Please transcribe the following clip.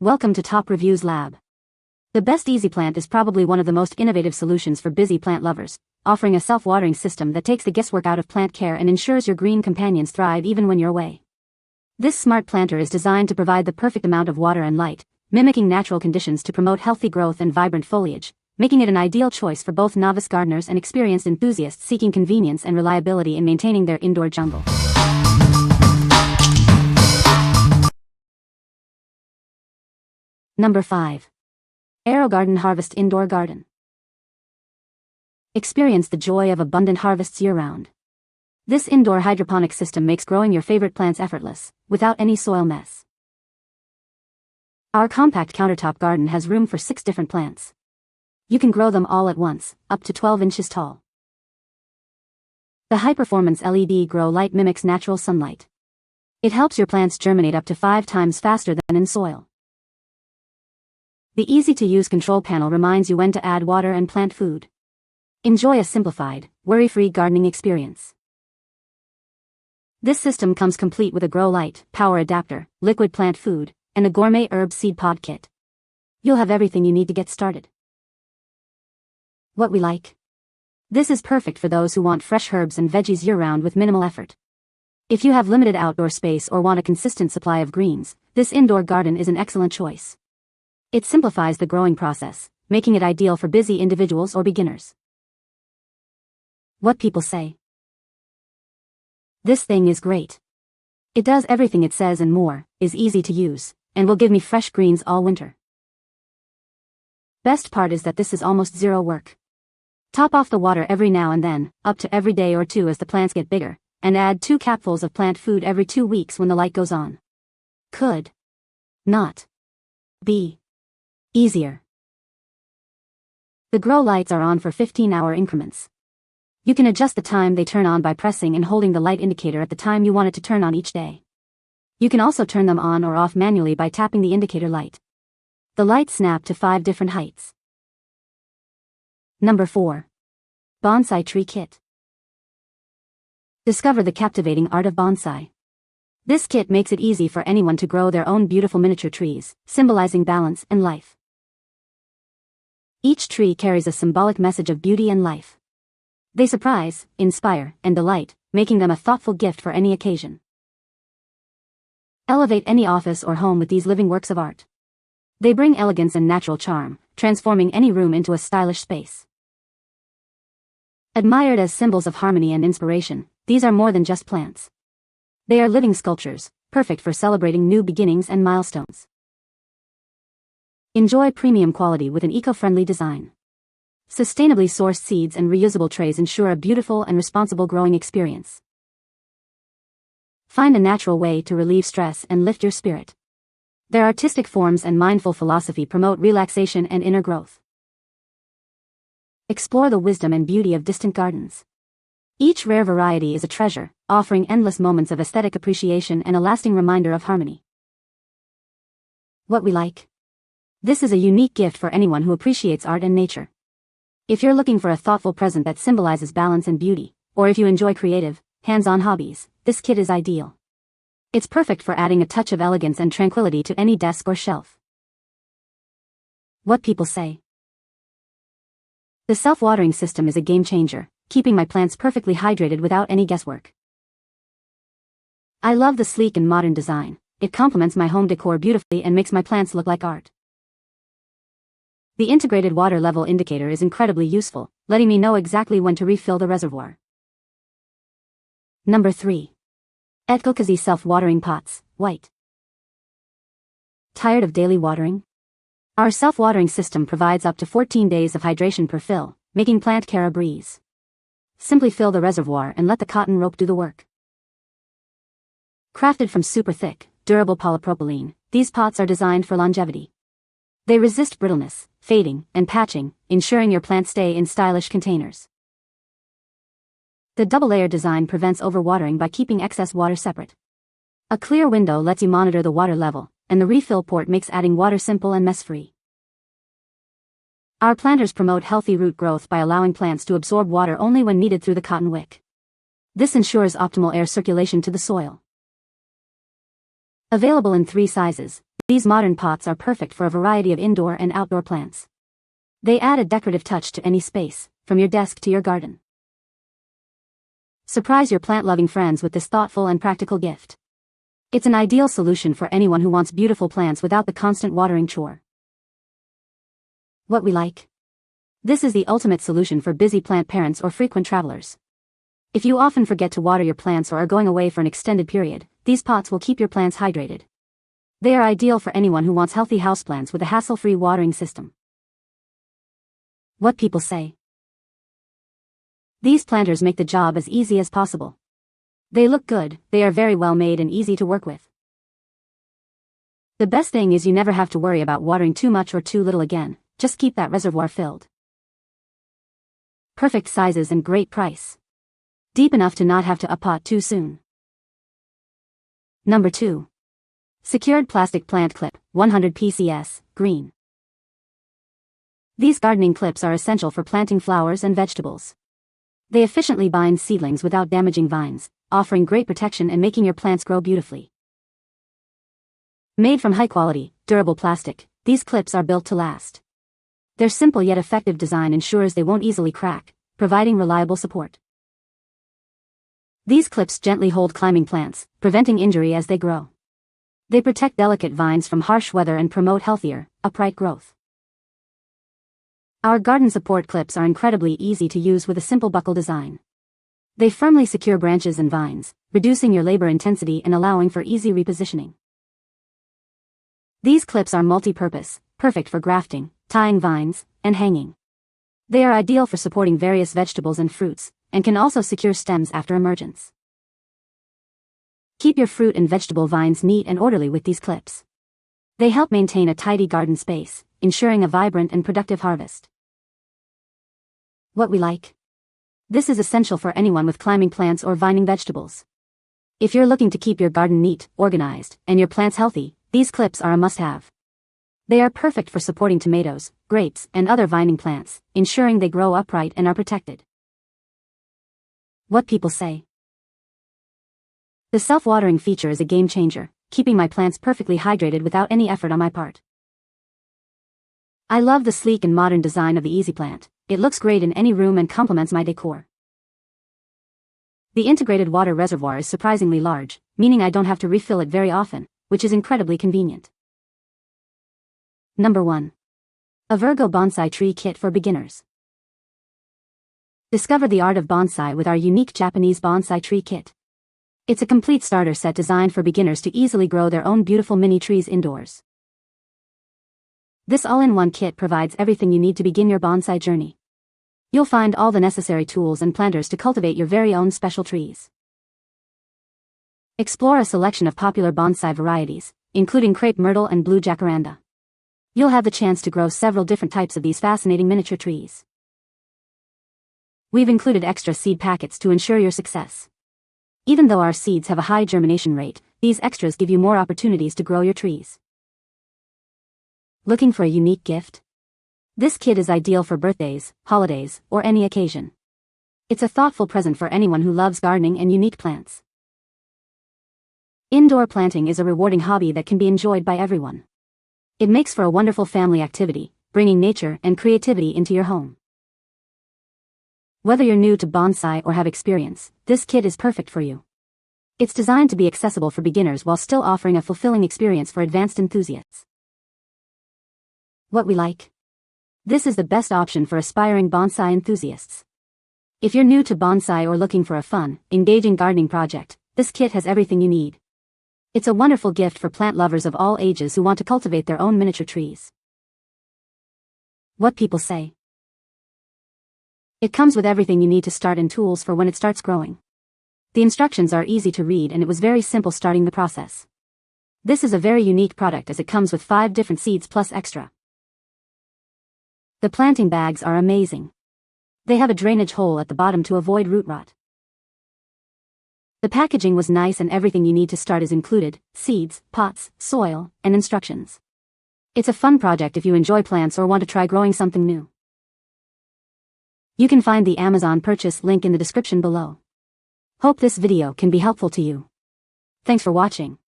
Welcome to Top Reviews Lab. The best Easyplant is probably one of the most innovative solutions for busy plant lovers, offering a self-watering system that takes the guesswork out of plant care and ensures your green companions thrive even when you're away. This smart planter is designed to provide the perfect amount of water and light, mimicking natural conditions to promote healthy growth and vibrant foliage, making it an ideal choice for both novice gardeners and experienced enthusiasts seeking convenience and reliability in maintaining their indoor jungle. Number 5. AeroGarden Harvest Indoor Garden. Experience the joy of abundant harvests year-round. This indoor hydroponic system makes growing your favorite plants effortless, without any soil mess. Our compact countertop garden has room for 6 different plants. You can grow them all at once, up to 12 inches tall. The high-performance LED grow light mimics natural sunlight. It helps your plants germinate up to 5 times faster than in soil. The easy-to-use control panel reminds you when to add water and plant food. Enjoy a simplified, worry-free gardening experience. This system comes complete with a grow light, power adapter, liquid plant food, and a gourmet herb seed pod kit. You'll have everything you need to get started. What we like. This is perfect for those who want fresh herbs and veggies year-round with minimal effort. If you have limited outdoor space or want a consistent supply of greens, this indoor garden is an excellent choice. It simplifies the growing process, making it ideal for busy individuals or beginners. What people say. This thing is great. It does everything it says and more, is easy to use, and will give me fresh greens all winter. Best part is that this is almost zero work. Top off the water every now and then, up to every day or two as the plants get bigger, and add 2 capfuls of plant food every 2 weeks when the light goes on. Could not be easier. The grow lights are on for 15-hour increments. You can adjust the time they turn on by pressing and holding the light indicator at the time you want it to turn on each day. You can also turn them on or off manually by tapping the indicator light. The lights snap to 5 different heights. Number 4. Bonsai Tree Kit. Discover the captivating art of bonsai. This kit makes it easy for anyone to grow their own beautiful miniature trees, symbolizing balance and life. Each tree carries a symbolic message of beauty and life. They surprise, inspire, and delight, making them a thoughtful gift for any occasion. Elevate any office or home with these living works of art. They bring elegance and natural charm, transforming any room into a stylish space. Admired as symbols of harmony and inspiration, these are more than just plants. They are living sculptures, perfect for celebrating new beginnings and milestones. Enjoy premium quality with an eco-friendly design. Sustainably sourced seeds and reusable trays ensure a beautiful and responsible growing experience. Find a natural way to relieve stress and lift your spirit. Their artistic forms and mindful philosophy promote relaxation and inner growth. Explore the wisdom and beauty of distant gardens. Each rare variety is a treasure, offering endless moments of aesthetic appreciation and a lasting reminder of harmony. What we like. This is a unique gift for anyone who appreciates art and nature. If you're looking for a thoughtful present that symbolizes balance and beauty, or if you enjoy creative, hands-on hobbies, this kit is ideal. It's perfect for adding a touch of elegance and tranquility to any desk or shelf. What people say. The self-watering system is a game-changer, keeping my plants perfectly hydrated without any guesswork. I love the sleek and modern design. It complements my home decor beautifully and makes my plants look like art. The integrated water level indicator is incredibly useful, letting me know exactly when to refill the reservoir. Number 3. ETGLCOZY Self-Watering Pots, White. Tired of daily watering? Our self-watering system provides up to 14 days of hydration per fill, making plant care a breeze. Simply fill the reservoir and let the cotton rope do the work. Crafted from super thick, durable polypropylene, these pots are designed for longevity. They resist brittleness, fading, and patching, ensuring your plants stay in stylish containers. The double-layer design prevents overwatering by keeping excess water separate. A clear window lets you monitor the water level, and the refill port makes adding water simple and mess-free. Our planters promote healthy root growth by allowing plants to absorb water only when needed through the cotton wick. This ensures optimal air circulation to the soil. Available in 3 sizes, These modern pots are perfect for a variety of indoor and outdoor plants. They add a decorative touch to any space, from your desk to your garden. Surprise your plant-loving friends with this thoughtful and practical gift. It's an ideal solution for anyone who wants beautiful plants without the constant watering chore. What we like. This is the ultimate solution for busy plant parents or frequent travelers. If you often forget to water your plants or are going away for an extended period, these pots will keep your plants hydrated. They are ideal for anyone who wants healthy houseplants with a hassle-free watering system. What people say. These planters make the job as easy as possible. They look good, they are very well made and easy to work with. The best thing is you never have to worry about watering too much or too little again, just keep that reservoir filled. Perfect sizes and great price. Deep enough to not have to up-pot too soon. Number 2. Secured Plastic Plant Clip, 100 PCS, green. These gardening clips are essential for planting flowers and vegetables. They efficiently bind seedlings without damaging vines, offering great protection and making your plants grow beautifully. Made from high-quality, durable plastic, these clips are built to last. Their simple yet effective design ensures they won't easily crack, providing reliable support. These clips gently hold climbing plants, preventing injury as they grow. They protect delicate vines from harsh weather and promote healthier, upright growth. Our garden support clips are incredibly easy to use with a simple buckle design. They firmly secure branches and vines, reducing your labor intensity and allowing for easy repositioning. These clips are multi-purpose, perfect for grafting, tying vines, and hanging. They are ideal for supporting various vegetables and fruits, and can also secure stems after emergence. Keep your fruit and vegetable vines neat and orderly with these clips. They help maintain a tidy garden space, ensuring a vibrant and productive harvest. What we like. This is essential for anyone with climbing plants or vining vegetables. If you're looking to keep your garden neat, organized, and your plants healthy, these clips are a must-have. They are perfect for supporting tomatoes, grapes, and other vining plants, ensuring they grow upright and are protected. What people say. The self-watering feature is a game-changer, keeping my plants perfectly hydrated without any effort on my part. I love the sleek and modern design of the Easyplant. It looks great in any room and complements my decor. The integrated water reservoir is surprisingly large, meaning I don't have to refill it very often, which is incredibly convenient. Number 1. Avergo Bonsai Tree Kit for Beginners. Discover the art of bonsai with our unique Japanese Bonsai Tree Kit. It's a complete starter set designed for beginners to easily grow their own beautiful mini trees indoors. This all-in-one kit provides everything you need to begin your bonsai journey. You'll find all the necessary tools and planters to cultivate your very own special trees. Explore a selection of popular bonsai varieties, including crepe myrtle and blue jacaranda. You'll have the chance to grow several different types of these fascinating miniature trees. We've included extra seed packets to ensure your success. Even though our seeds have a high germination rate, these extras give you more opportunities to grow your trees. Looking for a unique gift? This kit is ideal for birthdays, holidays, or any occasion. It's a thoughtful present for anyone who loves gardening and unique plants. Indoor planting is a rewarding hobby that can be enjoyed by everyone. It makes for a wonderful family activity, bringing nature and creativity into your home. Whether you're new to bonsai or have experience, this kit is perfect for you. It's designed to be accessible for beginners while still offering a fulfilling experience for advanced enthusiasts. What we like. This is the best option for aspiring bonsai enthusiasts. If you're new to bonsai or looking for a fun, engaging gardening project, this kit has everything you need. It's a wonderful gift for plant lovers of all ages who want to cultivate their own miniature trees. What people say. It comes with everything you need to start and tools for when it starts growing. The instructions are easy to read and it was very simple starting the process. This is a very unique product as it comes with 5 different seeds plus extra. The planting bags are amazing. They have a drainage hole at the bottom to avoid root rot. The packaging was nice and everything you need to start is included: seeds, pots, soil, and instructions. It's a fun project if you enjoy plants or want to try growing something new. You can find the Amazon purchase link in the description below. Hope this video can be helpful to you. Thanks for watching.